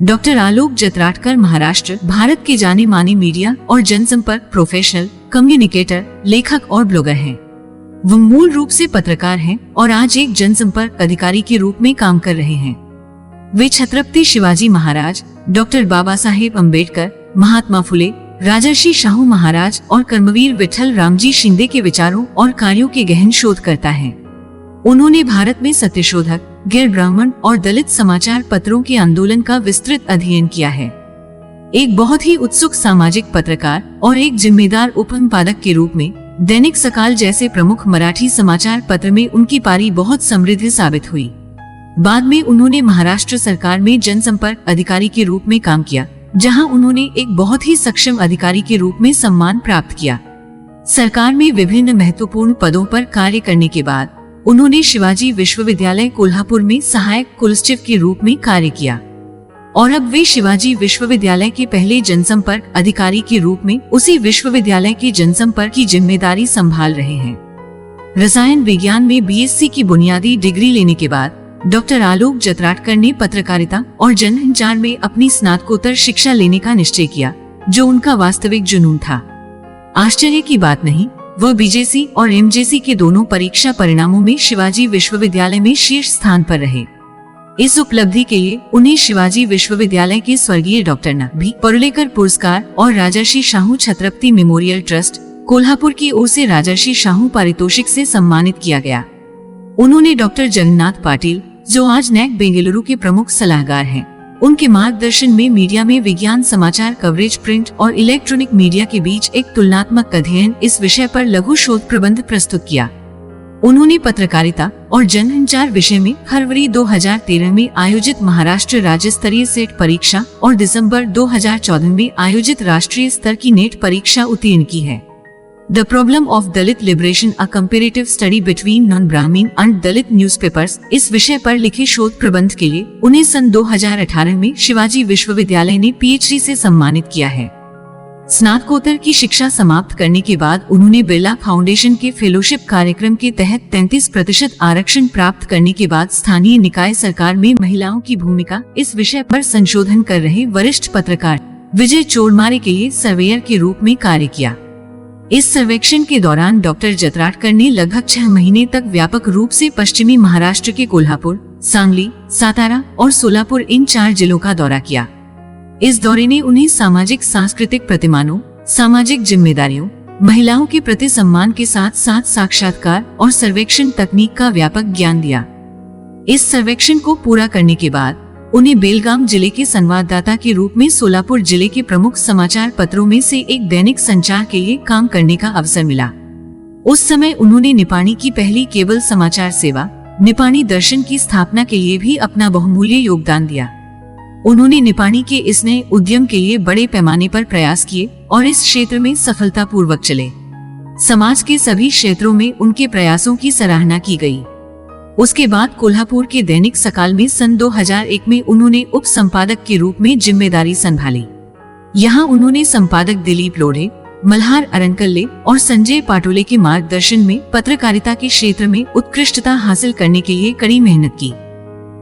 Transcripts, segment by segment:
Doctor आलोक जत्राटकर महाराष्ट्र भारत के जाने माने मीडिया और जनसंपर्क प्रोफेशनल, कम्युनिकेटर, लेखक और ब्लॉगर हैं। वो मूल रूप से पत्रकार हैं और आज एक जनसंपर्क अधिकारी के रूप में काम कर रहे हैं। वे छत्रपति शिवाजी महाराज, डॉक्टर बाबा साहेब अम्बेडकर, महात्मा फुले, राजर्षि शाहू महाराज और कर्मवीर विठल रामजी शिंदे के विचारों और कार्यों के गहन शोधकर्ता हैं। उन्होंने भारत में सत्यशोधक, गैर ब्राह्मण और दलित समाचार पत्रों के आंदोलन का विस्तृत अध्ययन किया है। एक बहुत ही उत्सुक सामाजिक पत्रकार और एक जिम्मेदार उपसंपादक के रूप में दैनिक सकाल जैसे प्रमुख मराठी समाचार पत्र में उनकी पारी बहुत समृद्ध साबित हुई। बाद में उन्होंने महाराष्ट्र सरकार में जनसंपर्क अधिकारी के रूप में काम किया, जहां उन्होंने एक बहुत ही सक्षम अधिकारी के रूप में सम्मान प्राप्त किया। सरकार में विभिन्न महत्वपूर्ण पदों पर कार्य करने के बाद उन्होंने शिवाजी विश्वविद्यालय कोल्हापुर में सहायक कुलसचिव के रूप में कार्य किया और अब वे शिवाजी विश्वविद्यालय के पहले जनसंपर्क अधिकारी के रूप में उसी विश्वविद्यालय के जनसंपर्क की जिम्मेदारी संभाल रहे हैं। रसायन विज्ञान में बीएससी की बुनियादी डिग्री लेने के बाद डॉक्टर आलोक जत्राटकर ने पत्रकारिता और जनसंचार में अपनी स्नातकोत्तर शिक्षा लेने का निश्चय किया, जो उनका वास्तविक जुनून था। आश्चर्य की बात नहीं, वह बीजेसी और एमजेसी के दोनों परीक्षा परिणामों में शिवाजी विश्वविद्यालय में शीर्ष स्थान पर रहे। इस उपलब्धि के लिए उन्हें शिवाजी विश्वविद्यालय के स्वर्गीय डॉक्टर न.भी. परुलेकर पुरस्कार और राजर्षि शाहू छत्रपति मेमोरियल ट्रस्ट कोल्हापुर की ओर से राजर्षि शाहू पारितोषिक से सम्मानित किया गया। उन्होंने डॉक्टर जगन्नाथ पाटिल, जो आज नैक बेंगलुरु के प्रमुख सलाहकार हैं, उनके मार्गदर्शन में मीडिया में विज्ञान समाचार कवरेज, प्रिंट और इलेक्ट्रॉनिक मीडिया के बीच एक तुलनात्मक अध्ययन इस विषय पर लघु शोध प्रबंध प्रस्तुत किया। उन्होंने पत्रकारिता और जनसंचार विषय में फरवरी 2013 में आयोजित महाराष्ट्र राज्य स्तरीय सेट परीक्षा और दिसंबर 2014 में आयोजित राष्ट्रीय स्तर की नेट परीक्षा उत्तीर्ण की है। The problem of Dalit liberation, a comparative study between non Brahmin and Dalit newspapers, इस विषय पर लिखे शोध प्रबंध के लिए उन्हें सन 2018 में शिवाजी विश्वविद्यालय ने पीएचडी से सम्मानित किया है। स्नातकोत्तर की शिक्षा समाप्त करने के बाद उन्होंने बिरला फाउंडेशन के फेलोशिप कार्यक्रम के तहत 33% आरक्षण प्राप्त करने के बाद स्थानीय निकाय सरकार में महिलाओं की भूमिका, इस विषय पर संशोधन कर रहे वरिष्ठ पत्रकार विजय चोरमारे के लिए सर्वेयर के रूप में कार्य किया। इस सर्वेक्षण के दौरान डॉक्टर जत्राटकर ने लगभग 6 महीने तक व्यापक रूप से पश्चिमी महाराष्ट्र के कोल्हापुर, सांगली, सातारा और सोलापुर, इन 4 जिलों का दौरा किया। इस दौरे ने उन्हें सामाजिक सांस्कृतिक प्रतिमानों, सामाजिक जिम्मेदारियों, महिलाओं के प्रति सम्मान के साथ साथ साक्षात्कार और सर्वेक्षण तकनीक का व्यापक ज्ञान दिया। इस सर्वेक्षण को पूरा करने के बाद उन्हें बेलगाम जिले के संवाददाता के रूप में सोलापुर जिले के प्रमुख समाचार पत्रों में से एक दैनिक संचार के लिए काम करने का अवसर मिला। उस समय उन्होंने निपाणी की पहली केबल समाचार सेवा निपाणी दर्शन की स्थापना के लिए भी अपना बहुमूल्य योगदान दिया। उन्होंने निपाणी के इस नए उद्यम के लिए बड़े पैमाने पर प्रयास किए और इस क्षेत्र में सफलतापूर्वक चले। समाज के सभी क्षेत्रों में उनके प्रयासों की सराहना की गई। उसके बाद कोल्हापुर के दैनिक सकाल में सन 2001 में उन्होंने उप संपादक के रूप में जिम्मेदारी संभाली। यहाँ उन्होंने संपादक दिलीप लोढ़े, मल्हार अरनकल्ले और संजय पाटोले के मार्गदर्शन में पत्रकारिता के क्षेत्र में उत्कृष्टता हासिल करने के लिए कड़ी मेहनत की।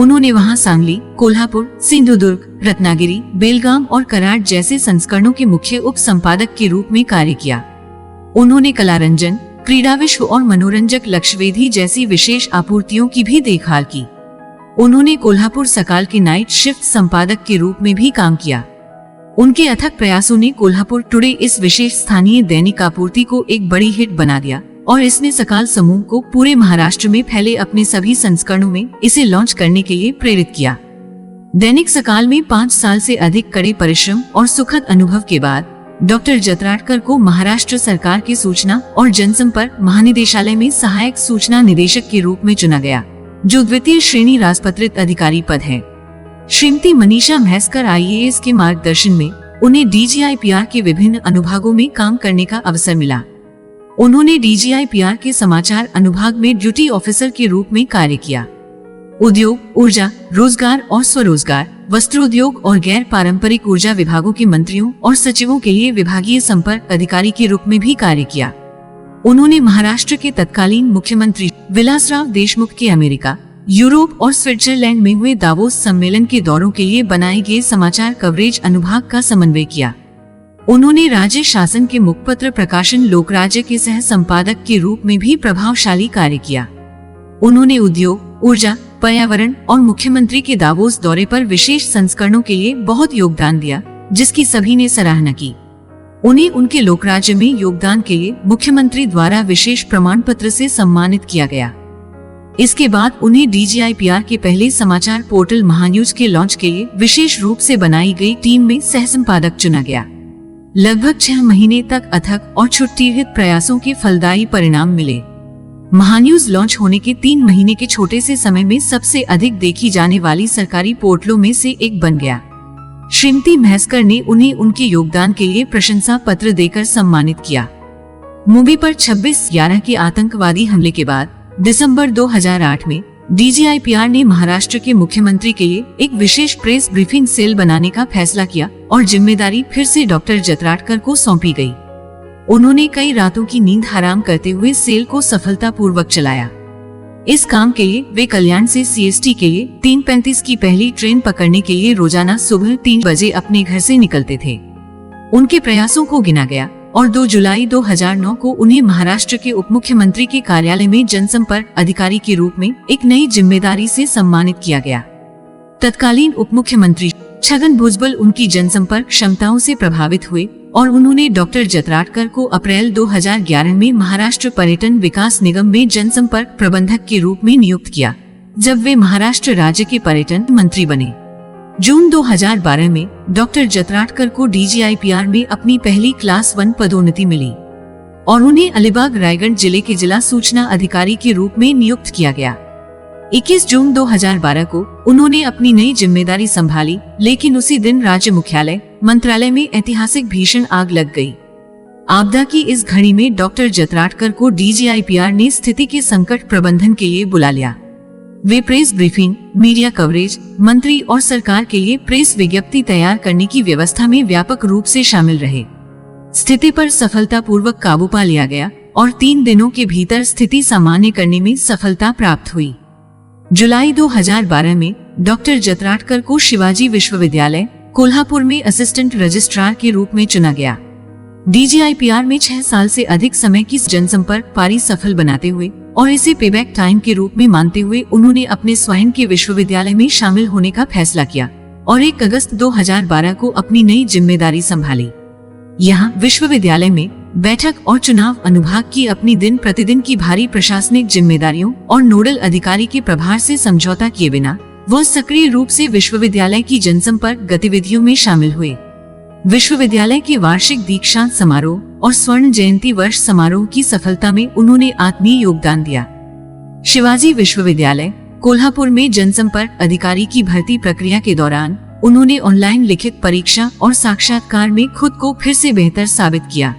उन्होंने वहाँ सांगली, कोल्हापुर, सिंधुदुर्ग, रत्नागिरी, बेलगाम और कराड जैसे संस्करणों के मुख्य उप संपादक के रूप में कार्य किया। उन्होंने कलारंजन, क्रीड़ा विश्व और मनोरंजक लक्ष्यवेधी जैसी विशेष आपूर्तियों की भी देखभाल की। उन्होंने कोल्हापुर सकाल के नाइट शिफ्ट संपादक के रूप में भी काम किया। उनके अथक प्रयासों ने कोल्हापुर टुडे इस विशेष स्थानीय दैनिक आपूर्ति को एक बड़ी हिट बना दिया और इसने सकाल समूह को पूरे महाराष्ट्र में फैले अपने सभी संस्करणों में इसे लॉन्च करने के लिए प्रेरित किया। दैनिक सकाल में 5 साल से अधिक कड़े परिश्रम और सुखद अनुभव के बाद डॉक्टर जत्राटकर को महाराष्ट्र सरकार के सूचना और जनसंपर्क महानिदेशालय में सहायक सूचना निदेशक के रूप में चुना गया, जो द्वितीय श्रेणी राजपत्रित अधिकारी पद है। श्रीमती मनीषा म्हैसकर IAS के मार्गदर्शन में उन्हें DGIPR के विभिन्न अनुभागों में काम करने का अवसर मिला। उन्होंने DGIPR के समाचार अनुभाग में ड्यूटी ऑफिसर के रूप में कार्य किया। उद्योग, ऊर्जा, रोजगार और स्वरोजगार, वस्त्रोद्योग और गैर पारंपरिक ऊर्जा विभागों के मंत्रियों और सचिवों के लिए विभागीय संपर्क अधिकारी के रूप में भी कार्य किया। उन्होंने महाराष्ट्र के तत्कालीन मुख्यमंत्री विलासराव देशमुख के अमेरिका, यूरोप और स्विट्जरलैंड में हुए दावोस सम्मेलन के दौरों के लिए बनाए गए समाचार कवरेज अनुभाग का समन्वय किया। उन्होंने राज्य शासन के मुखपत्र प्रकाशन लोकराज्य के सह संपादक के रूप में भी प्रभावशाली कार्य किया। उन्होंने उद्योग, ऊर्जा, पर्यावरण और मुख्यमंत्री के दावोस दौरे पर विशेष संस्करणों के लिए बहुत योगदान दिया, जिसकी सभी ने सराहना की। उन्हें उनके लोकराज्य में योगदान के लिए मुख्यमंत्री द्वारा विशेष प्रमाण पत्र से सम्मानित किया गया। इसके बाद उन्हें DGIPR के पहले समाचार पोर्टल महान्यूज के लॉन्च के लिए विशेष रूप से बनाई गई टीम में सह संपादक चुना गया। लगभग 6 महीने तक अथक और छुट्टीरहित प्रयासों के फलदायी परिणाम मिले। महान्यूज लॉन्च होने के 3 महीने के छोटे से समय में सबसे अधिक देखी जाने वाली सरकारी पोर्टलों में से एक बन गया। श्रीमती म्हेस्कर ने उन्हें उनके योगदान के लिए प्रशंसा पत्र देकर सम्मानित किया। मुंबई पर 26/11 के आतंकवादी हमले के बाद दिसंबर 2008 में DGIPR ने महाराष्ट्र के मुख्यमंत्री के लिए एक विशेष प्रेस ब्रीफिंग सेल बनाने का फैसला किया और जिम्मेदारी फिर से डॉक्टर जत्राटकर को सौंपी गई। उन्होंने कई रातों की नींद हराम करते हुए सेल को सफलतापूर्वक चलाया। इस काम के लिए वे कल्याण से CST के लिए 3:35 की पहली ट्रेन पकड़ने के लिए रोजाना सुबह 3 बजे अपने घर से निकलते थे। उनके प्रयासों को गिना गया और 2 जुलाई 2009 को उन्हें महाराष्ट्र के उप मुख्यमंत्री के कार्यालय में जनसंपर्क अधिकारी के रूप में एक नई जिम्मेदारी से सम्मानित किया गया। तत्कालीन उप मुख्यमंत्री छगन भुजबल उनकी जनसंपर्क क्षमताओं से प्रभावित हुए और उन्होंने डॉक्टर जत्राटकर को अप्रैल 2011 में महाराष्ट्र पर्यटन विकास निगम में जनसंपर्क प्रबंधक के रूप में नियुक्त किया, जब वे महाराष्ट्र राज्य के पर्यटन मंत्री बने। जून 2012 में डॉक्टर जत्राटकर को DGIPR में अपनी पहली क्लास 1 पदोन्नति मिली और उन्हें अलीबाग रायगढ़ जिले के जिला सूचना अधिकारी के रूप में नियुक्त किया गया। 21 जून 2012 को उन्होंने अपनी नई जिम्मेदारी संभाली, लेकिन उसी दिन राज्य मुख्यालय मंत्रालय में ऐतिहासिक भीषण आग लग गई। आपदा की इस घड़ी में डॉक्टर जत्राटकर को DGIPR ने स्थिति के संकट प्रबंधन के लिए बुला लिया। वे प्रेस ब्रीफिंग, मीडिया कवरेज, मंत्री और सरकार के लिए प्रेस विज्ञप्ति तैयार करने की व्यवस्था में व्यापक रूप से शामिल रहे। स्थिति पर सफलतापूर्वक काबू पा लिया गया और 3 दिनों के भीतर स्थिति सामान्य करने में सफलता प्राप्त हुई। जुलाई 2012 में डॉक्टर जत्राटकर को शिवाजी विश्वविद्यालय कोल्हापुर में असिस्टेंट रजिस्ट्रार के रूप में चुना गया। DGIPR में 6 साल से अधिक समय की जनसंपर्क पारी सफल बनाते हुए और इसे पेबैक टाइम के रूप में मानते हुए उन्होंने अपने स्वयं के विश्वविद्यालय में शामिल होने का फैसला किया और 1 अगस्त 2012 को अपनी नई जिम्मेदारी संभाली। यहाँ विश्वविद्यालय में बैठक और चुनाव अनुभाग की अपनी दिन प्रतिदिन की भारी प्रशासनिक जिम्मेदारियों और नोडल अधिकारी के प्रभार से समझौता किए बिना वह सक्रिय रूप से विश्वविद्यालय की जनसंपर्क गतिविधियों में शामिल हुए। विश्वविद्यालय के वार्षिक दीक्षांत समारोह और स्वर्ण जयंती वर्ष समारोह की सफलता में उन्होंने आत्मीय योगदान दिया। शिवाजी विश्वविद्यालय कोल्हापुर में जनसंपर्क अधिकारी की भर्ती प्रक्रिया के दौरान उन्होंने ऑनलाइन लिखित परीक्षा और साक्षात्कार में खुद को फिर से बेहतर साबित किया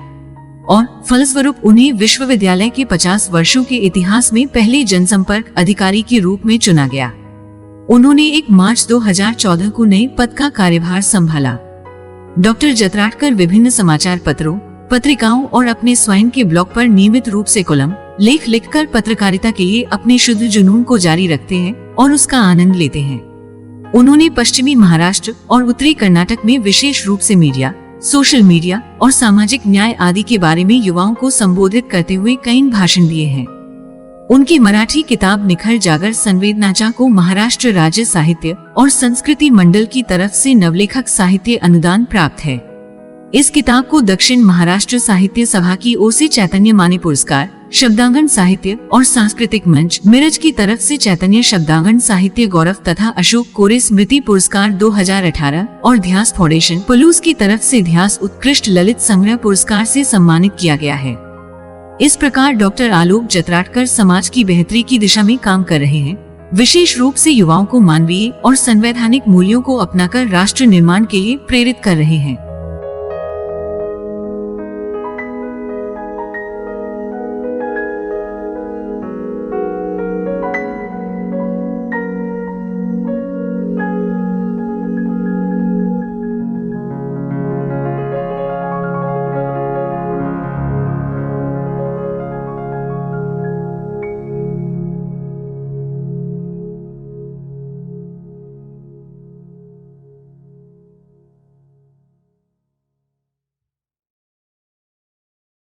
और फलस्वरूप उन्हें विश्वविद्यालय के 50 वर्षों के इतिहास में पहले जनसंपर्क अधिकारी के रूप में चुना गया। उन्होंने 1 मार्च 2014 को नए पद का कार्यभार संभाला। डॉक्टर जत्राटकर विभिन्न समाचार पत्रों, पत्रिकाओं और अपने स्वयं के ब्लॉग पर नियमित रूप से कॉलम लेख लिखकर पत्रकारिता के लिए अपने शुद्ध जुनून को जारी रखते हैं और उसका आनंद लेते हैं। उन्होंने पश्चिमी महाराष्ट्र और उत्तरी कर्नाटक में विशेष रूप से मीडिया, सोशल मीडिया और सामाजिक न्याय आदि के बारे में युवाओं को संबोधित करते हुए कई भाषण दिए हैं। उनकी मराठी किताब निखर जागर संवेदनाचा को महाराष्ट्र राज्य साहित्य और संस्कृति मंडल की तरफ से नवलेखक साहित्य अनुदान प्राप्त है। इस किताब को दक्षिण महाराष्ट्र साहित्य सभा की ओर से चैतन्य माने पुरस्कार, शब्दांगन साहित्य और सांस्कृतिक मंच मिरज की तरफ से चैतन्य शब्दांगन साहित्य गौरव तथा अशोक कोरे स्मृति पुरस्कार 2018 और ध्यास फाउंडेशन पलूस की तरफ से ध्यास उत्कृष्ट ललित संग्रह पुरस्कार से सम्मानित किया गया है। इस प्रकार डॉक्टर आलोक जत्राटकर समाज की बेहतरी की दिशा में काम कर रहे हैं, विशेष रूप से युवाओं को मानवीय और संवैधानिक मूल्यों को अपनाकर राष्ट्र निर्माण के लिए प्रेरित कर रहे हैं।